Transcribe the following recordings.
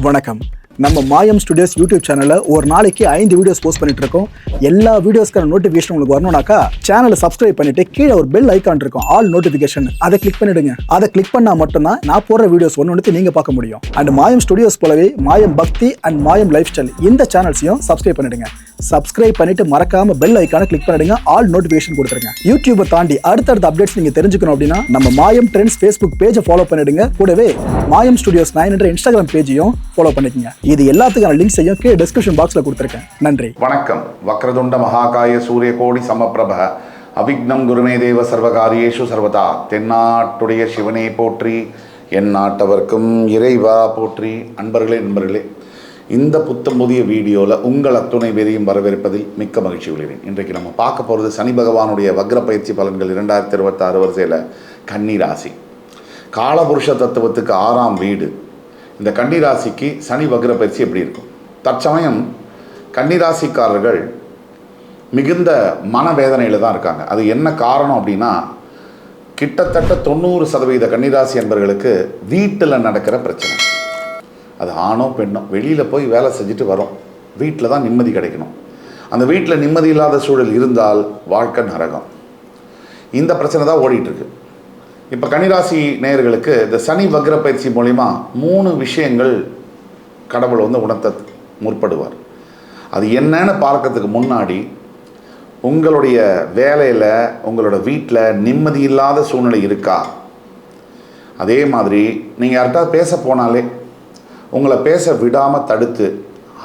வணக்கம். நம்ம மாயம் ஸ்டுடியோஸ் யூடியூப் சேனல்ல ஒரு நாளைக்கு 5 வீடியோஸ் போஸ்ட் பண்ணிட்டு இருக்கோம். எல்லா வீடியோஸ்க்கான நோட்டிஃபிகேஷன் உங்களுக்கு வரணும்னாக்கா சேனலை சப்ஸ்கிரைப் பண்ணிட்டு கீழே ஒரு பெல் ஐகான் இருக்கும், ஆல் நோட்டிஃபிகேஷன். அதை கிளிக் பண்ணிடுங்க. அதை கிளிக் பண்ணா மட்டும்தான் நான் போடுற வீடியோஸ் ஒன்று நீங்க பார்க்க முடியும். அண்ட் மாயம் ஸ்டுடியோஸ் போலவே மாயம் பக்தி அண்ட் மாயம் லைஃப் ஸ்டைல் இந்த சேனல்ஸையும் சப்ஸ்கிரைப் பண்ணிடுங்க. சப்ஸ்கிரைப் பண்ணிட்டு மறக்காம பெல் ஐகானை கிளிக் பண்ணிடுங்க, ஆல் நோட்டிஃபிகேஷன் கொடுத்துருங்க. யூடியூபை தாண்டி அடுத்தடுத்த அப்டேட்ஸ் நீங்க தெரிஞ்சுக்கணும் அப்படின்னா நம்ம மாயம் ட்ரெண்ட்ஸ் ஃபேஸ்புக் பேஜை ஃபாலோ பண்ணிடுங்க. கூடவே மாயம் ஸ்டுடியோஸ் 9 என்ற இன்ஸ்டாகிராம் பேஜையும் ஃபாலோ பண்ணிக்கங்க. இது எல்லாத்துக்கான லிங்க்ஸையும் கீழே டிஸ்கிரிப்ஷன் பாக்ஸ்ல கொடுத்துருக்கேன். நன்றி. வணக்கம். வக்ரதுண்ட மகாகாய சூரியகோடி சமப்பிரப அவிக்னம் குருமே தேவ சர்வகாரியேஷு சர்வதா. தென்னாட்டுடைய சிவனே போற்றி, என் நாட்டவர்க்கும் இறைவா போற்றி. நண்பர்களே, இந்த புத்தம் புதிய வீடியோவில் உங்கள் அத்துணை பேரையும் வரவேற்பதில் மிக்க மகிழ்ச்சி கொள்கிறேன். இன்றைக்கு நம்ம பார்க்க போகிறது சனி பகவானுடைய வக்ர பயிற்சி பலன்கள் 2026 வரிசையில் கன்னி ராசி. காலபுருஷ தத்துவத்துக்கு 6ஆம் வீடு. இந்த கன்னி ராசிக்கு சனி வக்ர பயிற்சி எப்படி இருக்கும்? தற்சமயம் கன்னிராசிக்காரர்கள் மிகுந்த மனவேதனையில் தான் இருக்காங்க. அது என்ன காரணம் அப்படின்னா, கிட்டத்தட்ட 90% கன்னிராசி என்பவர்களுக்கு வீட்டில் நடக்கிற பிரச்சனை. அது ஆணோ பெண்ணோ வெளியில் போய் வேலை செஞ்சுட்டு வரோம், வீட்டில் தான் நிம்மதி கிடைக்கணும். அந்த வீட்டில் நிம்மதி இல்லாத சூழல் இருந்தால் வாழ்க்கை நரகம். இந்த பிரச்சனை தான் ஓடிட்டுருக்கு. இப்போ கன்னிராசி நேயர்களுக்கு இந்த சனி வக்ர பயிற்சி மூலிமா 3 விஷயங்கள் கடவுள் உணர்த்த முற்படுவார். அது என்னன்னு பார்க்கறதுக்கு முன்னாடி, உங்களுடைய வேலையில் உங்களோட வீட்டில் நிம்மதி இல்லாத சூழ்நிலை இருக்கா? அதே மாதிரி நீங்கள் யார்கிட்ட பேச போனாலே உங்களை பேச விடாமல் தடுத்து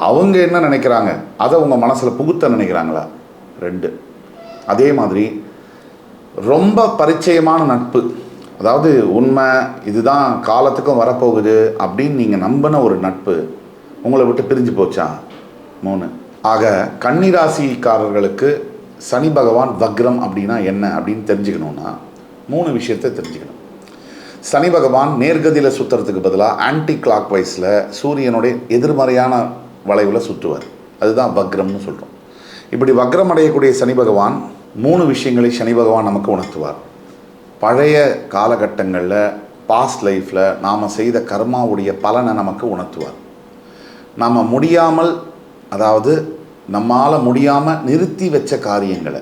அவங்க என்ன நினைக்கிறாங்க அதை உங்கள் மனசில் புகுத்த நினைக்கிறாங்களா? 2. அதே மாதிரி ரொம்ப பரிச்சயமான நட்பு, அதாவது உண்மை இதுதான் காலத்துக்கும் வரப்போகுது அப்படின்னு நீங்கள் நம்பின ஒரு நட்பு உங்களை விட்டு பிரிஞ்சு போச்சா? 3. ஆக கன்னிராசிக்காரர்களுக்கு சனி பகவான் வக்ரம் அப்படின்னா என்ன அப்படின்னு தெரிஞ்சுக்கணுன்னா 3 விஷயத்தை தெரிஞ்சுக்கணும். சனி பகவான் நேர்கதியில் சுற்றுறதுக்கு பதிலாக ஆன்டி கிளாக் வைஸில் சூரியனுடைய எதிர்மறையான வளைவில் சுற்றுவார். அதுதான் வக்ரம்னு சொல்கிறோம். இப்படி வக்ரம் அடையக்கூடிய சனி பகவான் 3 விஷயங்களை சனி பகவான் நமக்கு உணர்த்துவார். பழைய காலகட்டங்களில் பாஸ்ட் லைஃப்பில் நாம் செய்த கர்மாவுடைய பலனை நமக்கு உணர்த்துவார். நாம் முடியாமல், அதாவது நம்மால் முடியாமல் நிறுத்தி வச்ச காரியங்களை,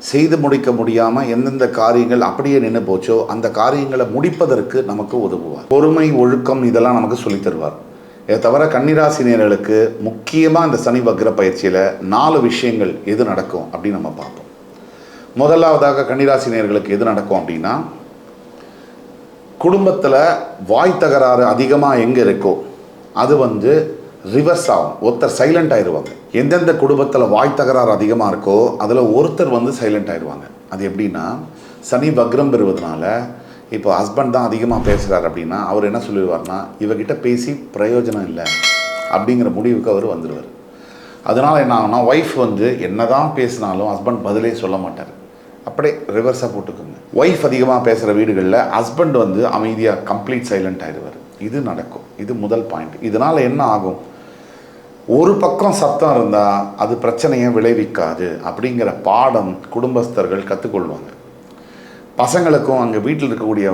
செய்து முடிக்க முடியாமல் எந்தெந்த காரியங்கள் அப்படியே நின்று போச்சோ அந்த காரியங்களை முடிப்பதற்கு நமக்கு உதவுவார். பொறுமை, ஒழுக்கம் இதெல்லாம் நமக்கு சொல்லித் தருவார். இதை தவிர கன்னிராசினியர்களுக்கு முக்கியமாக இந்த சனி வக்ர பயிற்சியில் 4 விஷயங்கள் எது நடக்கும் அப்படின்னு நம்ம பார்ப்போம். முதலாவதாக கன்னிராசினியர்களுக்கு எது நடக்கும் அப்படின்னா, குடும்பத்தில் வாய் தகராறு அதிகமாக எங்கே இருக்கோ அது ரிவர்ஸ் ஆகும். ஒருத்தர் சைலண்ட் ஆயிடுவாங்க. எந்தெந்த குடும்பத்தில் வாய் தகராறு அதிகமாக இருக்கோ அதில் ஒருத்தர் சைலண்ட் ஆயிடுவாங்க. அது எப்படின்னா, சனி வக்ரம் பெறுவதனால இப்போ ஹஸ்பண்ட் தான் அதிகமாக பேசுகிறார் அப்படின்னா அவர் என்ன சொல்லிடுவார்னா, இவகிட்ட பேசி பிரயோஜனம் இல்லை அப்படிங்கிற முடிவுக்கு அவர் வந்துடுவார். அதனால் என்ன ஆகுனா, ஒய்ஃப் என்ன தான் பேசினாலும் ஹஸ்பண்ட் பதிலே சொல்ல மாட்டார். அப்படியே ரிவர்ஸாக போட்டுக்கோங்க. ஒய்ஃப் அதிகமாக பேசுகிற வீடுகளில் ஹஸ்பண்ட் அமைதியாக கம்ப்ளீட் சைலண்ட் ஆகிடுவார். இது நடக்கும். இது முதல் பாயிண்ட். இதனால் என்ன ஆகும், ஒரு பக்கம் சத்தம் இருந்தால் அது பிரச்சனையை விளைவிக்காது அப்படிங்கிற பாடம் குடும்பஸ்தர்கள் கற்றுக்கொள்வாங்க. பசங்களுக்கும் அங்கே வீட்டில் இருக்கக்கூடிய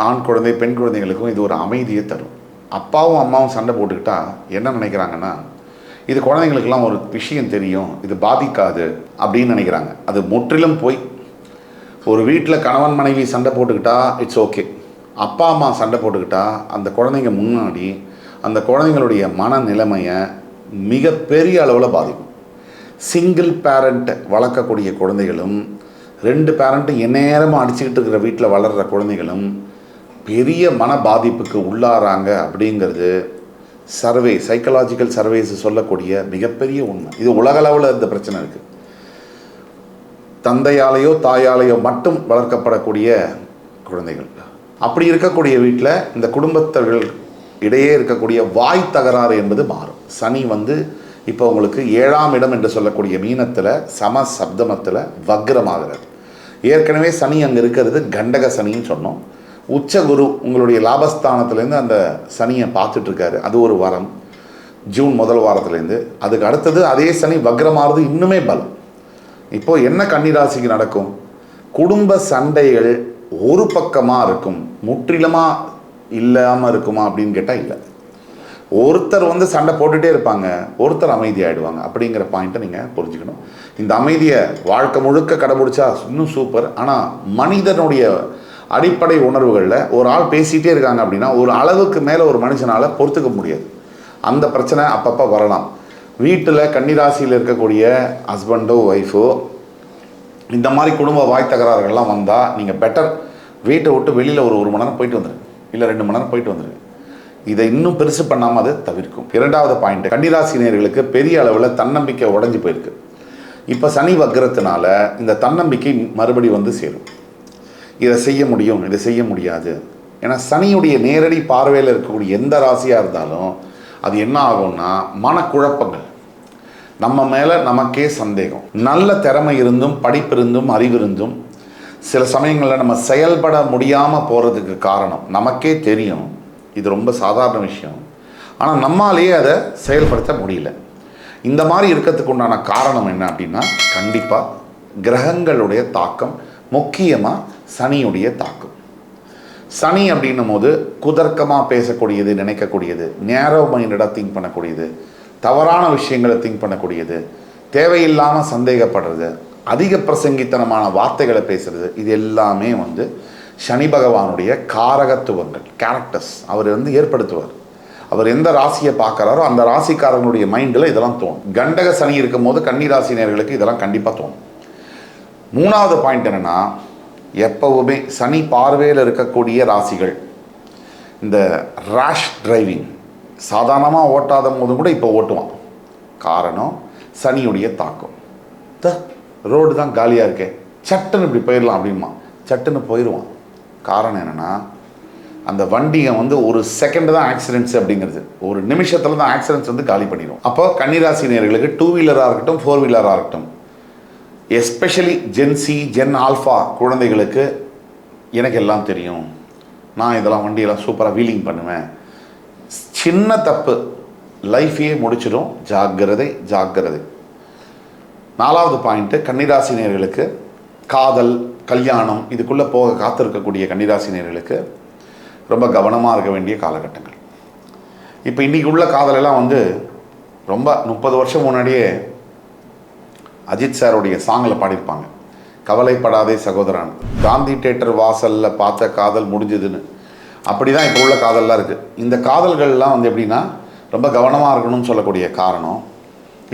ஆண் குழந்தை பெண் குழந்தைகளுக்கும் இது ஒரு அமைதியை தரும். அப்பாவும் அம்மாவும் சண்டை போட்டுக்கிட்டா என்ன நினைக்கிறாங்கன்னா, இது குழந்தைங்களுக்கெல்லாம் ஒரு விஷயம் தெரியும், இது பாதிக்காது அப்படின்னு நினைக்கிறாங்க. அது முற்றிலும் போய். ஒரு வீட்டில் கணவன் மனைவி சண்டை போட்டுக்கிட்டா இட்ஸ் ஓகே. அப்பா அம்மா சண்டை போட்டுக்கிட்டா அந்த குழந்தைங்க முன்னாடி அந்த குழந்தைங்களுடைய மனநிலைமையை மிகப்பெரிய அளவில் பாதிக்கும். சிங்கிள் பேரண்ட் வளர்க்கக்கூடிய குழந்தைகளும் 2 பேரண்ட்டும் எந்நேரமாக அடிச்சுக்கிட்டு இருக்கிற வீட்டில் வளர்கிற குழந்தைகளும் பெரிய மன பாதிப்புக்கு உள்ளாராங்க அப்படிங்கிறது சைக்கலாஜிக்கல் சர்வேஸ் சொல்லக்கூடிய மிகப்பெரிய உண்மை. இது உலகளவில் இந்த பிரச்சனை இருக்குது. தந்தையாலேயோ தாயாலேயோ மட்டும் வளர்க்கப்படக்கூடிய குழந்தைகள். அப்படி இருக்கக்கூடிய வீட்டில் இந்த குடும்பத்தர்கள் இடையே இருக்கக்கூடிய வாய் தகராறு என்பது மாறும். சனி இப்போ உங்களுக்கு 7ஆம் இடம் என்று சொல்லக்கூடிய மீனத்தில் சம சப்தமத்தில் வக்ரமாகிறது. ஏற்கனவே சனி அங்கே இருக்கிறது கண்டக சனின்னு சொன்னோம். உச்ச குரு உங்களுடைய லாபஸ்தானத்துலேருந்து அந்த சனியை பார்த்துட்ருக்காரு. அது ஒரு வாரம், ஜூன் முதல் வாரத்துலேருந்து. அதுக்கு அடுத்தது அதே சனி வக்ரமாகிறது இன்னுமே பலம். இப்போது என்ன கன்னிராசிக்கு நடக்கும்? குடும்ப சண்டைகள் ஒரு பக்கமாக இருக்கும், முற்றிலுமாக இல்லாமல் இருக்குமா அப்படின்னு கேட்டால் இல்லை. ஒருத்தர் வந்து சண்டை போட்டுகிட்டே இருப்பாங்க, ஒருத்தர் அமைதியாகிடுவாங்க. அப்படிங்கிற பாயிண்ட்டை நீங்கள் புரிஞ்சுக்கணும். இந்த அமைதியை வாழ்க்கை முழுக்க கடைபிடிச்சா இன்னும் சூப்பர். ஆனால் மனிதனுடைய அடிப்படை உணர்வுகளில் ஒரு ஆள் பேசிகிட்டே இருக்காங்க அப்படின்னா ஒரு அளவுக்கு மேலே ஒரு மனுஷனால் பொறுத்துக்க முடியாது. அந்த பிரச்சனை அப்பப்போ வரலாம். வீட்டில் கன்னிராசியில் இருக்கக்கூடிய ஹஸ்பண்டோ ஒய்ஃபோ இந்த மாதிரி குடும்ப வாய் தகராறுகள்லாம் வந்தால் நீங்கள் பெட்டர் வீட்டை விட்டு வெளியில் ஒரு மணி நேரம் போயிட்டு வந்துடுங்க, இல்லை 2 மணி நேரம் போயிட்டு வந்துடுங்க. இதை இன்னும் பெருசு பண்ணாமல் அது தவிர்க்கும். 2வது பாயிண்ட், கன்னிராசினியர்களுக்கு பெரிய அளவில் தன்னம்பிக்கை உடஞ்சி போயிருக்கு. இப்போ சனி வக்ரத்தினால இந்த தன்னம்பிக்கை மறுபடி வந்து சேரும். இதை செய்ய முடியும், இதை செய்ய முடியாது. ஏன்னா சனியுடைய நேரடி பார்வையில் இருக்கக்கூடிய எந்த ராசியாக இருந்தாலும் அது என்ன ஆகும்னா மனக்குழப்பங்கள், நம்ம மேலே நமக்கே சந்தேகம். நல்ல திறமை இருந்தும் படிப்பு இருந்தும் அறிவு இருந்தும் சில சமயங்களில் நம்ம செயல்பட முடியாமல் போகிறதுக்கு காரணம் நமக்கே தெரியும். இது ரொம்ப சாதாரண விஷயம். ஆனால் நம்மாலேயே அதை செயல்படுத்த முடியல. இந்த மாதிரி இருக்கிறதுக்கு உண்டான காரணம் என்ன அப்படின்னா கண்டிப்பாக கிரகங்களுடைய தாக்கம், முக்கியமாக சனியுடைய தாக்கம். சனி அப்படின்னும் போது குதர்க்கமாக பேசக்கூடியது, நினைக்கக்கூடியது, நேரோ மைண்டடாக திங்க் பண்ணக்கூடியது, தவறான விஷயங்களை திங்க் பண்ணக்கூடியது, தேவையில்லாமல் சந்தேகப்படுறது, அதிக பிரசங்கித்தனமான வார்த்தைகளை பேசுறது, இது எல்லாமே வந்து சனி பகவானுடைய காரகத்துவங்கள், கேரக்டர்ஸ் அவர் வந்து ஏற்படுத்துவார். அவர் எந்த ராசியை பார்க்குறாரோ அந்த ராசிக்காரனுடைய மைண்டில் இதெல்லாம் தோணும். கண்டக சனி இருக்கும் போது கன்னிராசினியர்களுக்கு இதெல்லாம் கண்டிப்பாக தோணும். 3வது பாயிண்ட் என்னென்னா, எப்பவுமே சனி பார்வையில் இருக்கக்கூடிய ராசிகள் இந்த ரேஷ் டிரைவிங், சாதாரணமாக ஓட்டாத போது கூட இப்போ ஓட்டுவான். காரணம் சனியுடைய தாக்கம். ரோடு தான் காலியாக இருக்கே, சட்டுன்னு இப்படி போயிடலாம் அப்படின்மா, சட்டுன்னு போயிடுவான். காரணம் என்னென்னா அந்த வண்டியை வந்து ஒரு செகண்ட் தான் ஆக்சிடென்ட்ஸ் அப்படிங்கிறது, ஒரு நிமிஷத்தில் தான் ஆக்சிடென்ட்ஸ் வந்து காலி பண்ணிடும். அப்போ கன்னிராசினியர்களுக்கு 2 வீலராக இருக்கட்டும் 4 வீலராக இருக்கட்டும், எஸ்பெஷலி ஜென்சி ஜென் ஆல்ஃபா குழந்தைகளுக்கு எனக்கு எல்லாம் தெரியும், நான் இதெல்லாம் வண்டியெல்லாம் சூப்பராக வீலிங் பண்ணுவேன், சின்ன தப்பு லைஃபையே முடிச்சிடும். ஜாக்கிரதை ஜாக்கிரதை. 4வது பாயிண்ட்டு, கன்னிராசினியர்களுக்கு காதல் கல்யாணம் இதுக்குள்ளே போக காத்திருக்கக்கூடிய கன்னிராசினியர்களுக்கு ரொம்ப கவனமாக இருக்க வேண்டிய காலகட்டங்கள். இப்போ இன்றைக்கி உள்ள காதலெல்லாம் வந்து ரொம்ப 30 வருஷம் முன்னாடியே அஜித் சாருடைய சாங்கில் பாடியிருப்பாங்க, கவலைப்படாதே சகோதரன், காந்தி தியேட்டர் வாசலில் பார்த்த காதல் முடிஞ்சதுன்னு. அப்படி தான் இப்போ உள்ள காதல்லாம் இருக்குது. இந்த காதல்கள்லாம் வந்து எப்படின்னா ரொம்ப கவனமாக இருக்கணும்னு சொல்லக்கூடிய காரணம்,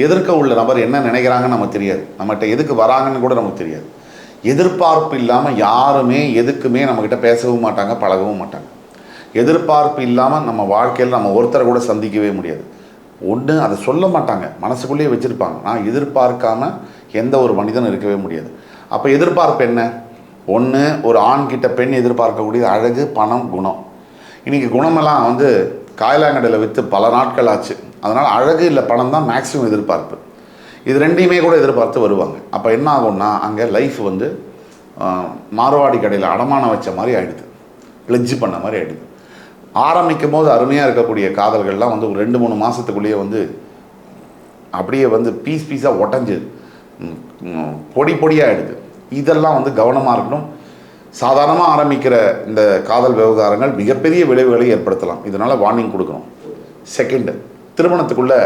எதிர்க்க உள்ள நபர் என்ன நினைக்கிறாங்கன்னு நமக்கு தெரியாது, நம்மகிட்ட எதுக்கு வராங்கன்னு கூட நமக்கு தெரியாது. எதிர்பார்ப்பு இல்லாமல் யாருமே எதுக்குமே நம்மக்கிட்ட பேசவும் மாட்டாங்க, பழகவும் மாட்டாங்க. எதிர்பார்ப்பு இல்லாமல் நம்ம வாழ்க்கையில் நம்ம ஒருத்தரை கூட சந்திக்கவே முடியாது. ஒன்று அதை சொல்ல மாட்டாங்க, மனசுக்குள்ளேயே வச்சுருப்பாங்க. நான் எதிர்பார்க்காம எந்த ஒரு மனிதனும் இருக்கவே முடியாது. அப்போ எதிர்பார்ப்பு என்ன? ஒன்று, ஒரு ஆண்கிட்ட பெண் எதிர்பார்க்கக்கூடிய அழகு, பணம், குணம். இன்றைக்கி குணமெல்லாம் வந்து காயலாங்கடையில் விற்று பல நாட்கள் ஆச்சு. அதனால் அழகு இல்லை பணம் தான் மேக்ஸிமம் எதிர்பார்ப்பு. இது ரெண்டையுமே கூட எதிர்பார்த்து வருவாங்க. அப்போ என்ன ஆகும்னா அங்கே லைஃப் வந்து மார்வாடி கடையில் அடமானம் வச்ச மாதிரி ஆகிடுது, பிளட்ஜ் பண்ண மாதிரி ஆகிடுது. ஆரம்பிக்கும் போது அருமையாக இருக்கக்கூடிய காதல்கள்லாம் வந்து ஒரு 2-3 மாதத்துக்குள்ளேயே வந்து அப்படியே வந்து பீஸாக உடஞ்சி பொடியாக ஆகிடுது. இதெல்லாம் வந்து கவனமாக இருக்கணும். சாதாரணமாக ஆரம்பிக்கிற இந்த காதல் விவகாரங்கள் மிகப்பெரிய விளைவுகளை ஏற்படுத்தலாம். இதனால் வார்னிங் கொடுக்கணும். செகண்டு, திருமணத்துக்குள்ளே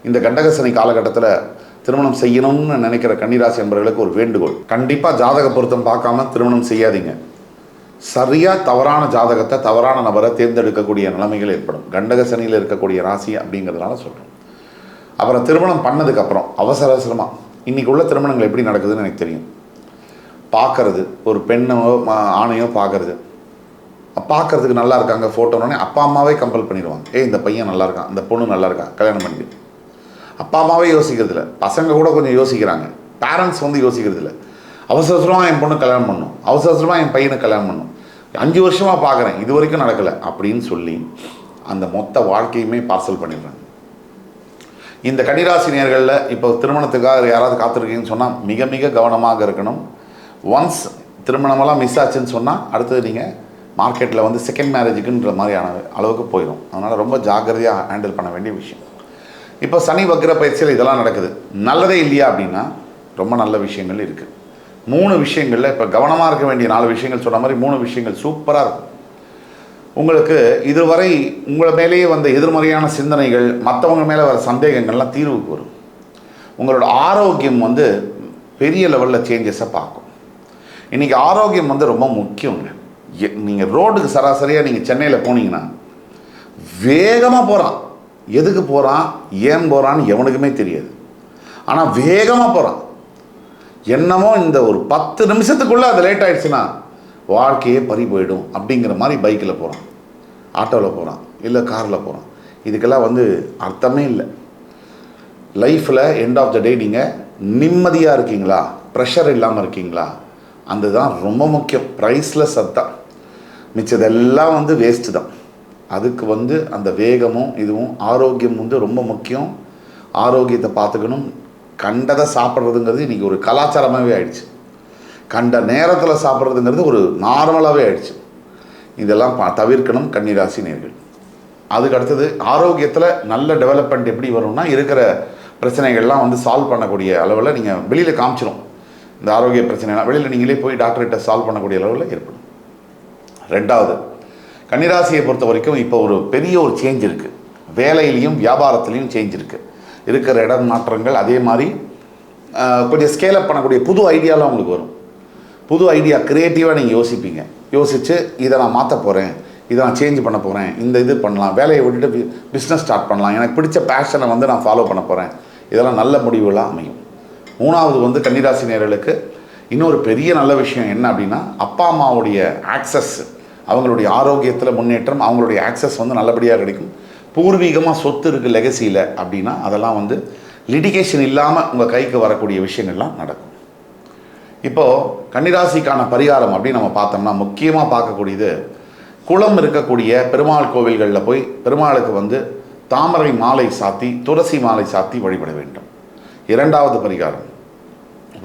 இந்த கண்டகசனி காலகட்டத்தில் திருமணம் செய்யணும்னு நினைக்கிற கன்னிராசி என்பவர்களுக்கு ஒரு வேண்டுகோள், கண்டிப்பாக ஜாதக பொருத்தம் பார்க்காம திருமணம் செய்யாதீங்க. சரியாக தவறான ஜாதகத்தை, தவறான நபரை தேர்ந்தெடுக்கக்கூடிய நிலைமைகள் ஏற்படும். கண்டகசனியில் இருக்கக்கூடிய ராசி அப்படிங்கிறதுனால சொல்கிறோம். அப்புறம் திருமணம் பண்ணதுக்கப்புறம் அவசரமாக இன்றைக்கி உள்ள திருமணங்கள் எப்படி நடக்குதுன்னு எனக்கு தெரியும். பார்க்கறது, ஒரு பெண்ணோ ஆணையோ பார்க்கறதுக்கு நல்லா இருக்காங்க, ஃபோட்டோனே அப்பா அம்மாவே கம்பல் பண்ணிடுவாங்க, இந்த பையன் நல்லா இருக்கான், இந்த பொண்ணு நல்லா இருக்கா, கல்யாணம் பண்ணி. அப்பா அம்மாவே யோசிக்கிறதில்ல, பசங்க கூட கொஞ்சம் யோசிக்கிறாங்க, பேரண்ட்ஸ் வந்து யோசிக்கிறதில்ல. அவசரமாக என் பொண்ணு கல்யாணம் பண்ணணும், அவசரமாக என் பையனை கல்யாணம் பண்ணணும், 5 வருஷமாக பார்க்குறேன், இது வரைக்கும் நடக்கலை அப்படின்னு சொல்லி அந்த மொத்த வாழ்க்கையுமே பார்சல் பண்ணிடுறாங்க. இந்த கன்னிராசினியர்களில் இப்போ திருமணத்துக்காக யாராவது காத்திருக்கீங்கன்னு சொன்னால் மிக மிக கவனமாக இருக்கணும். ஒன்ஸ் திருமணமெல்லாம் மிஸ் ஆச்சுன்னு சொன்னால் அடுத்தது நீங்கள் மார்க்கெட்டில் வந்து செகண்ட் மேரேஜுக்குன்ற மாதிரியான அளவுக்கு போயிடும். அதனால் ரொம்ப ஜாக்கிரதையாக ஹேண்டில் பண்ண வேண்டிய விஷயம். இப்போ சனி வக்ர பயிற்சியில் இதெல்லாம் நடக்குது. நல்லதே இல்லையா அப்படின்னா ரொம்ப நல்ல விஷயங்கள் இருக்குது. 3 விஷயங்களில் இப்போ கவனமாக இருக்க வேண்டிய 4 விஷயங்கள் சொன்ன மாதிரி 3 விஷயங்கள் சூப்பராக இருக்கும். உங்களுக்கு இதுவரை உங்களை மேலேயே வந்த எதிர்மறையான சிந்தனைகள், மற்றவங்க மேலே வர சந்தேகங்கள்லாம் தீர்வுக்கு வரும். உங்களோட ஆரோக்கியம் வந்து பெரிய லெவலில் சேஞ்சஸை பார்க்கும். இன்றைக்கி ஆரோக்கியம் வந்து ரொம்ப முக்கியங்க. நீங்கள் ரோடுக்கு சராசரியாக நீங்கள் சென்னையில் போனீங்கன்னா வேகமாக போகிறான். எதுக்கு போகிறான், ஏன் போகிறான்னு எவனுக்குமே தெரியாது. ஆனால் வேகமாக போகிறான். என்னமோ இந்த ஒரு 10 நிமிஷத்துக்குள்ளே அது லேட் ஆகிடுச்சுன்னா வாழ்க்கையே பறி போயிடும் அப்படிங்கிற மாதிரி பைக்கில் போகிறான், ஆட்டோவில் போகிறான், இல்லை காரில் போகிறான். இதுக்கெல்லாம் வந்து அர்த்தமே இல்லை. லைஃப்பில் எண்ட் ஆஃப் த டே நீங்கள் நிம்மதியாக இருக்கீங்களா, ப்ரெஷர் இல்லாமல் இருக்கீங்களா, அந்த தான் ரொம்ப முக்கியம். ப்ரைஸ்லெஸ் அதுதான். மிச்சதெல்லாம் வந்து வேஸ்ட்டு தான். அதுக்கு வந்து அந்த வேகமும் இதுவும் ஆரோக்கியம் வந்து ரொம்ப முக்கியம். ஆரோக்கியத்தை பார்த்துக்கணும். கண்டதை சாப்பிட்றதுங்கிறது இன்றைக்கி ஒரு கலாச்சாரமாகவே ஆயிடுச்சு. கண்ட நேரத்தில் சாப்பிட்றதுங்கிறது ஒரு நார்மலாகவே ஆயிடுச்சு. இதெல்லாம் தவிர்க்கணும் கன்னிராசி நேயர்கள். அதுக்கு அடுத்தது ஆரோக்கியத்தில் நல்ல டெவலப்மெண்ட் எப்படி வரும்னா, இருக்கிற பிரச்சனைகள்லாம் வந்து சால்வ் பண்ணக்கூடிய அளவில் நீங்கள் வெளியில் காமிச்சிடும். இந்த ஆரோக்கிய பிரச்சனைலாம் வெளியில் நீங்களே போய் டாக்டர்கிட்ட சால்வ் பண்ணக்கூடிய அளவில் ஏற்படும். ரெண்டாவது, கன்னிராசியை பொறுத்த வரைக்கும் இப்போ ஒரு பெரிய ஒரு சேஞ்ச் இருக்குது. வேலையிலையும் வியாபாரத்துலேயும் சேஞ்ச் இருக்குது. இருக்கிற இடம் மாற்றங்கள், அதே மாதிரி கொஞ்சம் ஸ்கேலப் பண்ணக்கூடிய புது ஐடியாலாம் உங்களுக்கு வரும். புது ஐடியா க்ரியேட்டிவாக நீங்கள் யோசிப்பீங்க. யோசித்து இதை நான் மாற்ற போகிறேன், இதை நான் சேஞ்ச் பண்ண போகிறேன், இந்த இது பண்ணலாம், வேலையை விட்டுட்டு பிஸ்னஸ் ஸ்டார்ட் பண்ணலாம், எனக்கு பிடிச்ச பேஷனை வந்து நான் ஃபாலோ பண்ண போகிறேன். இதெல்லாம் நல்ல முடிவுகளாக அமையும். மூணாவது வந்து கன்னிராசி நேயர்களுக்கு இன்னொரு பெரிய நல்ல விஷயம் என்ன அப்படின்னா, அப்பா அம்மாவுடைய ஆக்சஸ், அவங்களுடைய ஆரோக்கியத்தில் முன்னேற்றம், அவங்களுடைய ஆக்சஸ் வந்து நல்லபடியாக கிடைக்கும். பூர்வீகமாக சொத்து இருக்குது லெகசியில் அப்படின்னா அதெல்லாம் வந்து லிட்டிகேஷன் இல்லாமல் உங்கள் கைக்கு வரக்கூடிய விஷயங்கள்லாம் நடக்கும். இப்போது கன்னிராசிக்கான பரிகாரம் அப்படின்னு நம்ம பார்த்தோம்னா முக்கியமாக பார்க்கக்கூடியது, குளம் இருக்கக்கூடிய பெருமாள் கோவில்களில் போய் பெருமாளுக்கு வந்து தாமரை மாலை சாத்தி, துளசி மாலை சாத்தி வழிபட வேண்டும். இரண்டாவது பரிகாரம்,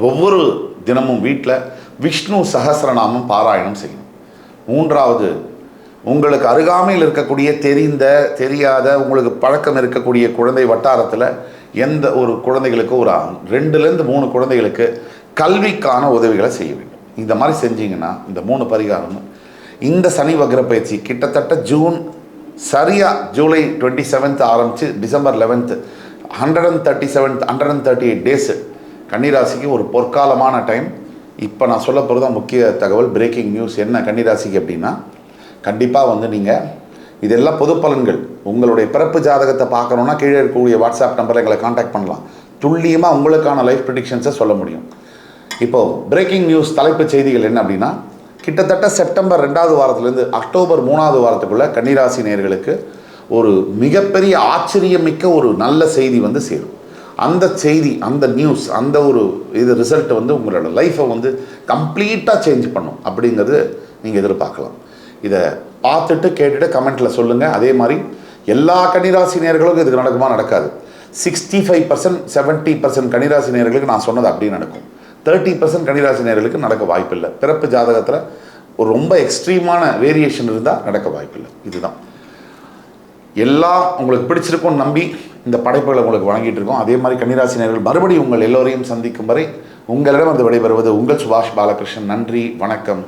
ஒவ்வொரு தினமும் வீட்டில் விஷ்ணு சஹஸ்ரநாமம் பாராயணம் செய்யணும். மூன்றாவது, உங்களுக்கு அருகாமையில் இருக்கக்கூடிய தெரிந்த தெரியாத உங்களுக்கு பழக்கம் இருக்கக்கூடிய குழந்தை வட்டாரத்தில் எந்த ஒரு குழந்தைகளுக்கு ஒரு 2லேருந்து 3 குழந்தைகளுக்கு கல்விக்கான உதவிகளை செய்ய வேண்டும். இந்த மாதிரி செஞ்சீங்கன்னா இந்த 3 பரிகாரமும் இந்த சனி வக்ர பயிற்சி கிட்டத்தட்ட ஜூலை 27 ஆரம்பித்து டிசம்பர் 11 138 டேஸு கன்னிராசிக்கு ஒரு பொற்காலமான டைம். இப்போ நான் சொல்ல போகிறது தான் முக்கிய தகவல், பிரேக்கிங் நியூஸ். என்ன கன்னிராசிக்கு அப்படின்னா, கண்டிப்பாக வந்து நீங்கள் இதெல்லாம் பொது பலன்கள். உங்களுடைய பிறப்பு ஜாதகத்தை பார்க்கணுன்னா கீழே இருக்கக்கூடிய வாட்ஸ்அப் நம்பரில் எங்களை காண்டாக்ட் பண்ணலாம். துல்லியமாக உங்களுக்கான லைஃப் ப்ரெடிக்ஷன்ஸை சொல்ல முடியும். இப்போது பிரேக்கிங் நியூஸ் தலைப்புச் செய்திகள் என்ன அப்படின்னா, கிட்டத்தட்ட செப்டம்பர் 2வது வாரத்திலேருந்து அக்டோபர் 3வது வாரத்துக்குள்ளே கன்னிராசி நேயர்களுக்கு ஒரு மிகப்பெரிய ஆச்சரியமிக்க ஒரு நல்ல செய்தி வந்து சேரும். அந்த செய்தி, அந்த நியூஸ், அந்த ஒரு இது ரிசல்ட் வந்து உங்களோட லைஃப்பை வந்து கம்ப்ளீட்டாக சேஞ்ச் பண்ணும் அப்படிங்கிறது நீங்கள் எதிர்பார்க்கலாம். இதை பார்த்துட்டு கேட்டுட்டு கமெண்ட்டில் சொல்லுங்கள். அதே மாதிரி எல்லா கன்னிராசி நேயர்களுக்கும் இதுக்கு நடக்குமா, நடக்காது. 65% 70% கன்னிராசி நேயர்களுக்கு நான் சொன்னது அப்படியே நடக்கும். 30% கன்னிராசி நேயர்களுக்கு நடக்க வாய்ப்பில்லை. பிறப்பு ஜாதகத்தில் ஒரு ரொம்ப எக்ஸ்ட்ரீமான வேரியேஷன் இருந்தால் நடக்க வாய்ப்பில்லை. இதுதான் எல்லாம் உங்களுக்கு பிடிச்சிருக்கும்னு நம்பி இந்த படைப்புகளை உங்களுக்கு வழங்கிட்டு இருக்கோம். அதே மாதிரி கன்னிராசி நேயர்கள் மறுபடியும் உங்கள் எல்லோரையும் சந்திக்கும் வரை உங்களிடம் வந்து விடைபெறுவது உங்கள் சுபாஷ் பாலகிருஷ்ணன். நன்றி, வணக்கம்,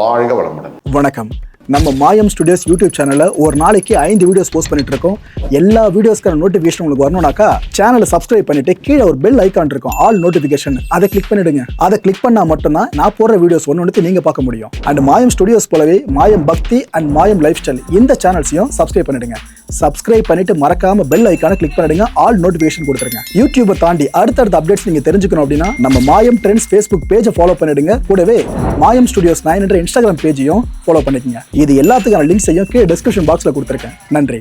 வாழ்க வளமுடன். வணக்கம். நம்ம மாயம் ஸ்டுடியோஸ் யூடியூப் சேனலில் ஒரு நாளைக்கு 5 வீடியோஸ் போஸ்ட் பண்ணிட்டு இருக்கோம். எல்லா வீடியோஸ்க்கான நோட்டிஃபிகேஷன் உங்களுக்கு வரணும்னாக்கா சேனலை சப்ஸ்கிரைப் பண்ணிட்டு கீழே ஒரு பெல் ஐக்கான் இருக்கும், ஆல் நோட்டிஃபிகேஷன். அதை கிளிக் பண்ணிடுங்க. அதை கிளிக் பண்ணால் மட்டும்தான் நான் போடுற வீடியோஸ் ஒன்று நீங்கள் பார்க்க முடியும். அண்ட் மாயம் ஸ்டுடியோஸ் போலவே மாயம் பக்தி அண்ட் மாயம் லைஃப் ஸ்டைல் இந்த சேனல்ஸையும் சப்ஸ்கிரைப் பண்ணிடுங்க. சப்ஸ்கிரைப் பண்ணிட்டு மறக்காம பெல் ஐக்கானை கிளிக் பண்ணிடுங்க, ஆல் நோட்டிஃபிகேஷன் கொடுத்துருங்க. யூடியூபை தாண்டி அடுத்தடுத்த அப்டேட்ஸ் நீங்க தெரிஞ்சுக்கணும் அப்படின்னா நம்ம மாயம் ட்ரெண்ட்ஸ் ஃபேஸ்புக் பேஜை ஃபாலோ பண்ணிடுங்க. கூடவே மாயம் ஸ்டுடியோஸ் 9 என்ற இன்ஸ்டாகிராம் பேஜையும் ஃபாலோ பண்ணிக்கங்க. இது எல்லாத்துக்கான லிங்க்ஸையும் கீழே டிஸ்கிரிப்ஷன் பாக்ஸ்ல கொடுத்துருக்கேன். நன்றி.